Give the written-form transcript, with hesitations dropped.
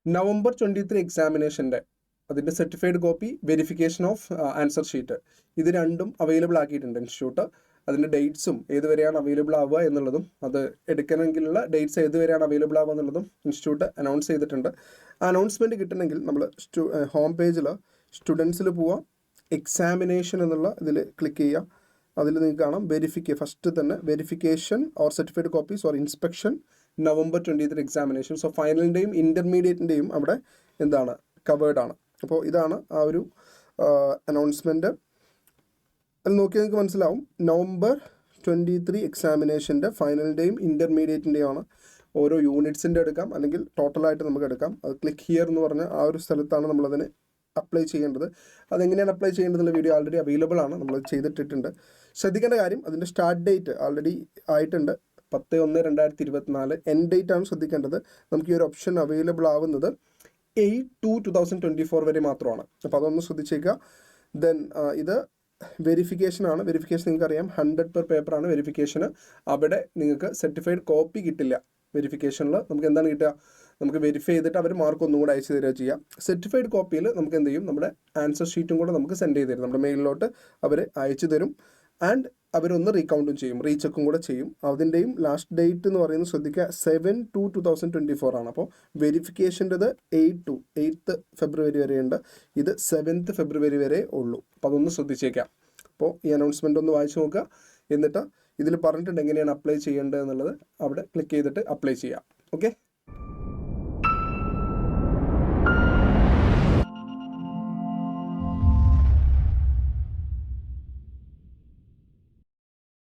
November 23 എക്സാമിനേഷൻ്റെ അതിൻ്റെ certified copy, verification of answer sheet, ഇത് രണ്ടും അവൈലബിൾ ആക്കിയിട്ടുണ്ട് ഇൻസ്റ്റിറ്റ്യൂട്ട്. അതിൻ്റെ ഡേറ്റ്സും ഏതുവരെയാണ് അവൈലബിൾ ആവുക എന്നുള്ളതും അത് എടുക്കണമെങ്കിലുള്ള ഡേറ്റ്സ് ഏതുവരെയാണ് അവൈലബിൾ ആവുക എന്നുള്ളതും ഇൻസ്റ്റിറ്റ്യൂട്ട് അനൗൺസ് ചെയ്തിട്ടുണ്ട്. അനൗൺസ്മെൻറ്റ് കിട്ടണമെങ്കിൽ നമ്മൾ ഹോം പേജിൽ സ്റ്റുഡൻസിൽ പോവാം, എക്സാമിനേഷൻ എന്നുള്ള ഇതിൽ ക്ലിക്ക് ചെയ്യുക. അതിൽ നിങ്ങൾക്ക് കാണാം ഫസ്റ്റ് തന്നെ verification or certified copies or inspection November 23 examination. So ഫൈനലിൻ്റെയും ഇൻ്റർമീഡിയറ്റിൻ്റെയും അവിടെ എന്താണ് കവേർഡ് ആണ്. അപ്പോൾ ഇതാണ് ആ ഒരു അനൗൺസ്മെൻറ്റ്. അതിൽ നോക്കി നിങ്ങൾക്ക് മനസ്സിലാവും നവംബർ 23 എക്സാമിനേഷൻ്റെ ഫൈനലിൻ്റെയും ഇൻ്റർമീഡിയറ്റിൻ്റെയും ആണ്. ഓരോ യൂണിറ്റ്സിൻ്റെ എടുക്കാം, അല്ലെങ്കിൽ ടോട്ടലായിട്ട് നമുക്ക് എടുക്കാം. അത് ക്ലിക്ക് ഹിയർ എന്ന് പറഞ്ഞ ആ ഒരു സ്ഥലത്താണ് നമ്മളതിന് അപ്ലൈ ചെയ്യേണ്ടത്. അതെങ്ങനെയാണ് അപ്ലൈ ചെയ്യേണ്ടതെന്നുള്ള വീഡിയോ ആൾറെഡി അവൈലബിൾ ആണ്, നമ്മൾ ചെയ്തിട്ടിട്ടുണ്ട്. ശ്രദ്ധിക്കേണ്ട കാര്യം, അതിൻ്റെ സ്റ്റാർട്ട് ഡേറ്റ് ആൾറെഡി ആയിട്ടുണ്ട് 10/1/2024. എൻഡ് ഡേറ്റ് ആണ് ശ്രദ്ധിക്കേണ്ടത്. നമുക്ക് ഈ ഒരു ഓപ്ഷൻ അവൈലബിൾ ആവുന്നത് 8/2/2024 വരെ മാത്രമാണ്. അപ്പോൾ അതൊന്ന് ശ്രദ്ധിച്ചേക്കുക. ദെൻ ഇത് വെരിഫിക്കേഷൻ ആണ്. വെരിഫിക്കേഷൻ നിങ്ങൾക്കറിയാം 100 പെർ പേപ്പറാണ് വെരിഫിക്കേഷന്. അവിടെ നിങ്ങൾക്ക് സർട്ടിഫൈഡ് കോപ്പി കിട്ടില്ല. വെരിഫിക്കേഷനിൽ നമുക്ക് എന്താണ് കിട്ടുക, നമുക്ക് വെരിഫൈ ചെയ്തിട്ട് അവർ മാർക്ക് ഒന്നും കൂടെ അയച്ചു തരിക ചെയ്യാം. സർട്ടിഫൈഡ് കോപ്പിയിൽ നമുക്ക് എന്ത് ചെയ്യും, നമ്മുടെ ആൻസർ ഷീറ്റും കൂടെ നമുക്ക് സെൻഡ് ചെയ്ത് തരും. നമ്മുടെ മെയിലിലോട്ട് അവർ അയച്ചു തരും. ആൻഡ് അവരൊന്ന് റീകൗണ്ടും ചെയ്യും, റീചെക്കും കൂടെ ചെയ്യും. അതിൻ്റെയും ലാസ്റ്റ് ഡേറ്റ് എന്ന് പറയുന്നത് ശ്രദ്ധിക്കുക 7/2/2024 ആണ്. അപ്പോൾ വെരിഫിക്കേഷൻ്റെത് 8th ഫെബ്രുവരി വരെയുണ്ട്. ഇത് 7th ഫെബ്രുവരി വരെ ഉള്ളൂ. അപ്പോൾ അതൊന്ന് ശ്രദ്ധിച്ചേക്കാം. അപ്പോൾ ഈ അനൗൺസ്മെൻ്റ് ഒന്ന് വായിച്ചു നോക്കുക. എന്നിട്ട് ഇതിൽ പറഞ്ഞിട്ടുണ്ട് എങ്ങനെയാണ് അപ്ലൈ ചെയ്യേണ്ടത് എന്നുള്ളത്. അവിടെ ക്ലിക്ക് ചെയ്തിട്ട് അപ്ലൈ ചെയ്യാം. ഓക്കെ.